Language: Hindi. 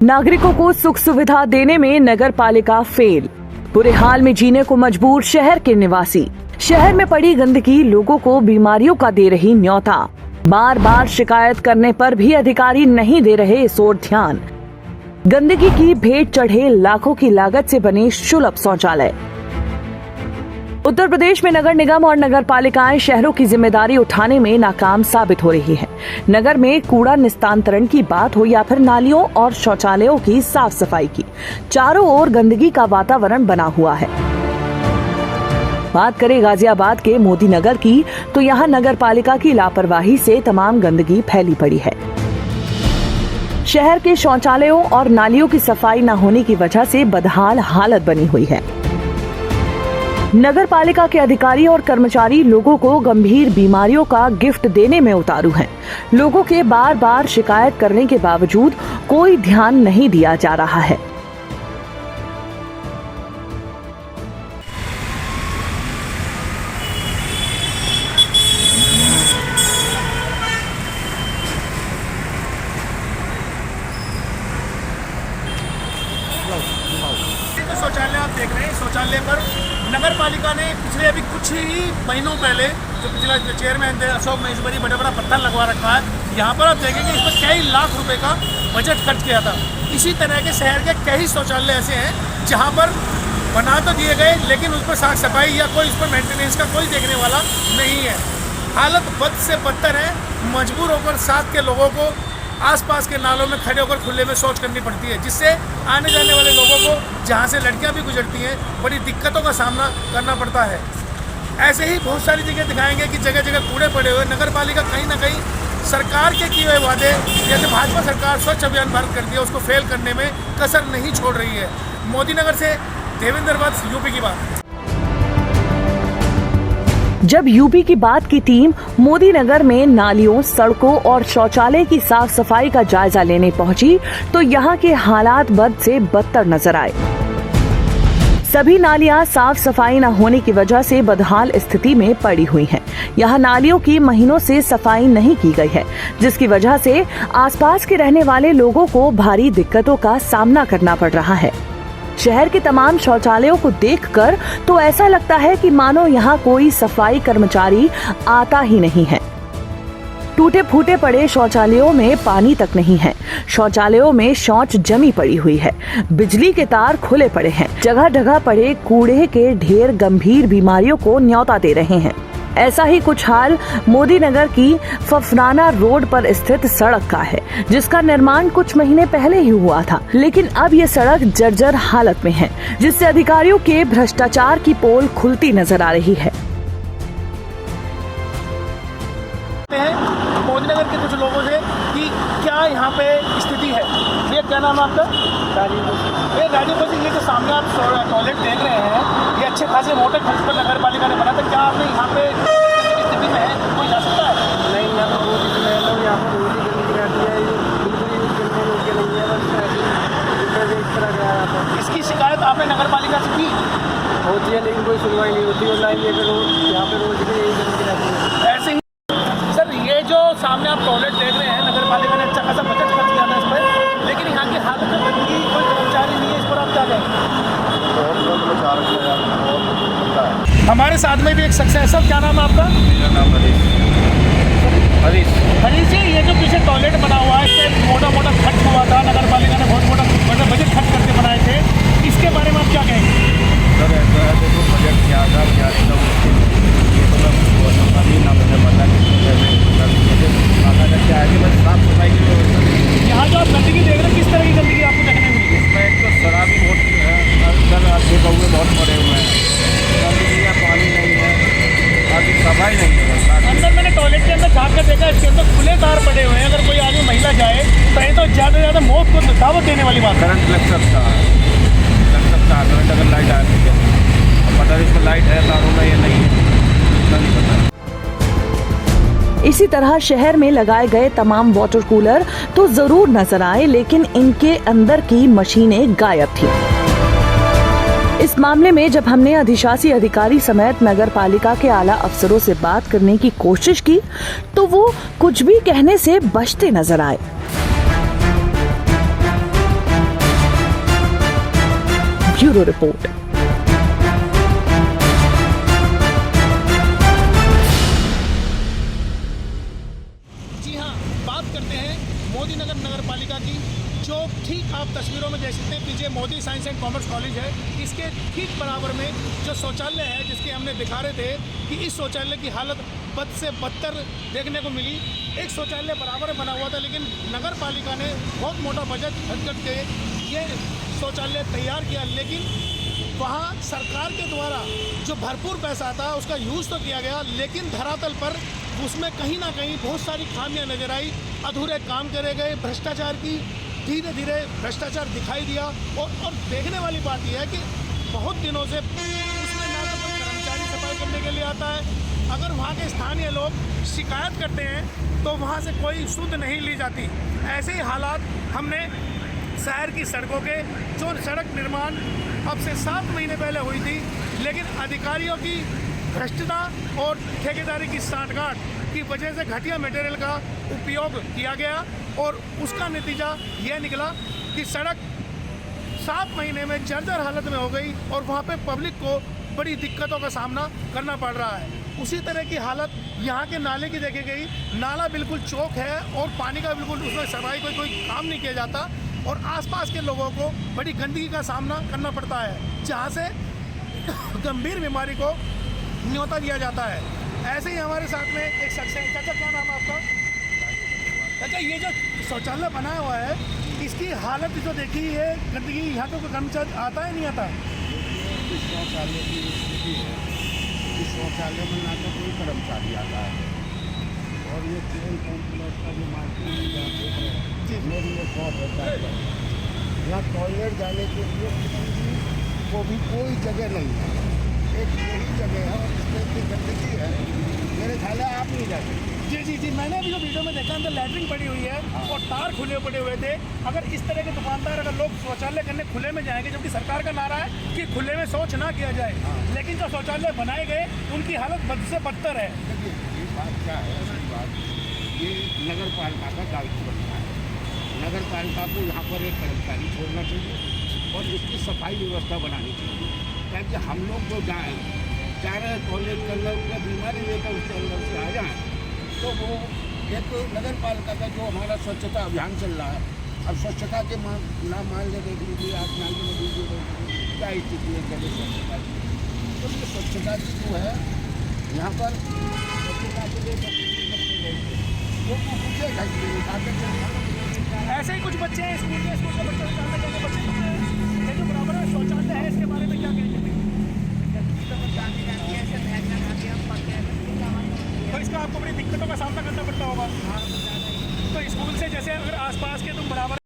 नागरिकों को सुख सुविधा देने में नगर पालिका फेल। बुरे हाल में जीने को मजबूर शहर के निवासी। शहर में पड़ी गंदगी लोगों को बीमारियों का दे रही न्योता। बार बार शिकायत करने पर भी अधिकारी नहीं दे रहे इस ओर ध्यान। गंदगी की भेंट चढ़े लाखों की लागत से बने सुलभ शौचालय। उत्तर प्रदेश में नगर निगम और नगर पालिकाएं शहरों की जिम्मेदारी उठाने में नाकाम साबित हो रही हैं। नगर में कूड़ा निस्तांतरण की बात हो या फिर नालियों और शौचालयों की साफ सफाई की, चारों ओर गंदगी का वातावरण बना हुआ है। बात करें गाजियाबाद के मोदी नगर की, तो यहाँ नगर पालिका की लापरवाही से तमाम गंदगी फैली पड़ी है। शहर के शौचालयों और नालियों की सफाई न होने की वजह से बदहाल हालत बनी हुई है। नगर पालिका के अधिकारी और कर्मचारी लोगों को गंभीर बीमारियों का गिफ्ट देने में उतारू हैं। लोगों के बार बार शिकायत करने के बावजूद कोई ध्यान नहीं दिया जा रहा है। शौचालय आप देख रहे हैं, शौचालय पर नगर पालिका ने पिछले अभी कुछ ही महीनों पहले जो पिछला चेयरमैन थे अशोक महेश्वरी बड़ा पत्थर लगवा रखा है। यहाँ पर आप देखेंगे इस पर कई लाख रुपए का बजट खर्च किया था। इसी तरह के शहर के कई शौचालय ऐसे हैं जहाँ पर बना तो दिए गए लेकिन उस पर साफ सफाई या कोई उस पर मेंटेनेंस का कोई देखने वाला नहीं है। हालत बद से बदतर है। मजबूर होकर साथ के लोगों को आसपास के नालों में खड़े होकर खुले में शौच करनी पड़ती है, जिससे आने जाने वाले लोगों को, जहाँ से लड़कियाँ भी गुजरती हैं, बड़ी दिक्कतों का सामना करना पड़ता है। ऐसे ही बहुत सारी जगह दिखाएंगे कि जगह जगह कूड़े पड़े हुए। नगर पालिका कहीं ना कहीं सरकार के किए हुए वादे, जैसे भाजपा सरकार स्वच्छ अभियान भारत करती है, उसको फेल करने में कसर नहीं छोड़ रही है। मोदी नगर से देवेंद्र वत्स, यूपी की बात। जब यूपी की बात की टीम मोदी नगर में नालियों, सड़कों और शौचालय की साफ सफाई का जायजा लेने पहुंची, तो यहाँ के हालात बद से बदतर नजर आए। सभी नालियां साफ सफाई न होने की वजह से बदहाल स्थिति में पड़ी हुई हैं। यहाँ नालियों की महीनों से सफाई नहीं की गई है, जिसकी वजह से आसपास के रहने वाले लोगों को भारी दिक्कतों का सामना करना पड़ रहा है। शहर के तमाम शौचालयों को देखकर तो ऐसा लगता है कि मानो यहाँ कोई सफाई कर्मचारी आता ही नहीं है। टूटे फूटे पड़े शौचालयों में पानी तक नहीं है। शौचालयों में शौच जमी पड़ी हुई है। बिजली के तार खुले पड़े हैं। जगह जगह पड़े कूड़े के ढेर गंभीर बीमारियों को न्योता दे रहे हैं। ऐसा ही कुछ हाल मोदी नगर की फफनाना रोड पर स्थित सड़क का है, जिसका निर्माण कुछ महीने पहले ही हुआ था, लेकिन अब ये सड़क जर्जर हालत में है, जिससे अधिकारियों के भ्रष्टाचार की पोल खुलती नजर आ रही है। मोदी नगर के कुछ लोगों से कि क्या यहाँ पे स्थिति है। ये क्या नाम है आपका? राजीव बसी। ये जो सामने आप टॉयलेट देख रहे हैं, ये अच्छे खासे मोटे खर्च पर नगर पालिका ने बना था। क्या आपने यहाँ पे स्थिति में है, कोई जा सकता है? नहीं, यहाँ पर बहुत ही यहाँ पर बहुत ही गंदगी रहती है। बिल्कुल यूज करने योग्य नहीं है। बस इस तरह गया था। इसकी शिकायत आपने नगर पालिका से की? होती है लेकिन कोई सुनवाई नहीं होती। और लाइन लेकर यहाँ पे रोज भी यही गंदगी रहती है। ऐसे ही सर, ये जो सामने आप टॉयलेट देख रहे हैं, नगर पालिका ने अच्छा खासा बजट खर्च किया था इस पर, लेकिन यहाँ की हालत में गंदगी, कोई कर्मचारी नहीं है। इस पर आप क्या कहेंगे? हमारे साथ में भी एक शख्स है। सर, क्या नाम है आपका? मेरा नाम हरीश जी, ये जो पीछे टॉयलेट बना हुआ है, इस पर मोटा मोटा खर्च हुआ था। नगर पालिका ने बहुत मोटा बजट खर्च करके बनाए थे। इसके बारे में आप क्या कहेंगे? सर, ऐसा है, देखो बजट क्या था, क्या नहीं था, ये तो मैं अभी ना मुझे पता नहीं। क्या है कि बस साफ सफाई की व्यवस्था नहीं। यहाँ जो आप गंदगी देख रहे हैं, किस तरह की गंदगी आपको देखने मिली? इसमें एक तो शराबी बहुत है, अंदर कौए बहुत पड़े हुए हैं, गंदगी है, पानी नहीं है, बाकी सफाई नहीं है। अंदर मैंने टॉयलेट के अंदर झाँक कर देखा, इसके अंदर खुले तार पड़े हुए हैं। अगर कोई आदमी महिला जाए तो ये तो ज़्यादा से ज़्यादा मौत को दावत देने वाली बात है। करंट लग सकता है, करंट अगर लाइट आ रही है। अब पता नहीं इसमें लाइट है तारों में, ये नहीं है, इतना नहीं पता। इसी तरह शहर में लगाए गए तमाम वाटर कूलर तो जरूर नजर आए, लेकिन इनके अंदर की मशीनें गायब थी। इस मामले में जब हमने अधिशासी अधिकारी समेत नगर पालिका के आला अफसरों से बात करने की कोशिश की तो वो कुछ भी कहने से बचते नजर आए। Bureau report. जी हाँ, बात करते हैं मोदी नगर नगर पालिका की, जो ठीक आप तस्वीरों में देख सकते हैं पीछे Modi science and commerce college है। इसके ठीक बराबर में जो शौचालय है, जिसके हमने दिखा रहे थे कि इस शौचालय की हालत बद से बदतर देखने को मिली। एक शौचालय बराबर बना हुआ था, लेकिन नगर पालिका ने बहुत मोटा बजट खर्च करके ये शौचालय तैयार किया, लेकिन वहाँ सरकार के द्वारा जो भरपूर पैसा था उसका यूज़ तो किया गया, लेकिन धरातल पर उसमें कहीं ना कहीं बहुत सारी खामियां नजर आई। अधूरे काम करे गए, भ्रष्टाचार की धीरे धीरे भ्रष्टाचार दिखाई दिया। और देखने वाली बात यह है कि बहुत दिनों से उसमें ना तो कोई कर्मचारी सफाई करने के लिए आता है, अगर वहाँ के स्थानीय लोग शिकायत करते हैं तो वहाँ से कोई सुध नहीं ली जाती। ऐसे ही हालात हमने शहर की सड़कों के, जो सड़क निर्माण अब से 7 महीने पहले हुई थी, लेकिन अधिकारियों की भ्रष्टता और ठेकेदारी की सांठगांठ की वजह से घटिया मटेरियल का उपयोग किया गया और उसका नतीजा यह निकला कि सड़क 7 महीने में जर्जर हालत में हो गई और वहाँ पे पब्लिक को बड़ी दिक्कतों का सामना करना पड़ रहा है। उसी तरह की हालत यहाँ के नाले की देखी गई। नाला बिल्कुल चौक है और पानी का बिल्कुल उसमें सफाई कोई काम नहीं किया जाता और आसपास के लोगों को बड़ी गंदगी का सामना करना पड़ता है, जहाँ से गंभीर बीमारी को न्योता दिया जाता है। ऐसे ही हमारे साथ में एक शख्स है। चाचा, क्या नाम है आपका? चाचा, ये जो शौचालय बनाया हुआ है, इसकी हालत जो देखी है, गंदगी, यहाँ तो कोई कर्मचारी आता है नहीं आता? इस शौचालय की स्थिति है, इस शौचालय में ना तो कोई कर्मचारी आता है और ये ट्रेन कॉम्प्लेक्स का जो मार्केट है मेरी ये शॉप होता है, यहाँ टॉयलेट जाने के लिए वो भी कोई जगह नहीं है। एक यही जगह है और इसमें इतनी गंदगी है, मेरे ख्याल है आप नहीं जा सकते। जी, मैंने अभी जो वीडियो में देखा अंदर लैट्रिन पड़ी हुई है और तार खुले पड़े हुए थे। अगर इस तरह के दुकानदार, अगर लोग शौचालय करने खुले में जाएंगे, जबकि सरकार का नारा है कि खुले में शौच ना किया जाए, लेकिन जो शौचालय बनाए गए उनकी हालत बद से बदतर है। देखिए, ये बात क्या है, असली बात ये नगर पालिका का दायित्व बनता है। नगर पालिका को यहाँ पर एक कर्मचारी छोड़ना चाहिए और इसकी सफाई व्यवस्था बनानी चाहिए, ताकि हम लोग जो जाएँ, जा रहे हैं टॉयलेट करने, उसका बीमारी लेकर उसके अंदर से आ जाएँ, तो वो एक नगर पालिका का जो हमारा स्वच्छता अभियान चल रहा है, अब स्वच्छता के नाम मान ले देख लीजिए, आप मान ले लीजिए क्या स्थिति है जगह स्वच्छता की। तो ये स्वच्छता की जो है यहाँ पर स्वच्छता के लिए वो पूछेगा ऐसे ही कुछ बच्चे हैं स्कूल के बच्चे ये जो बराबर में शौचालय है, इसके बारे में क्या कहेंगे? तो इसका आपको बड़ी दिक्कतों का सामना करना पड़ता होगा। तो स्कूल से जैसे अगर आसपास के तुम बराबर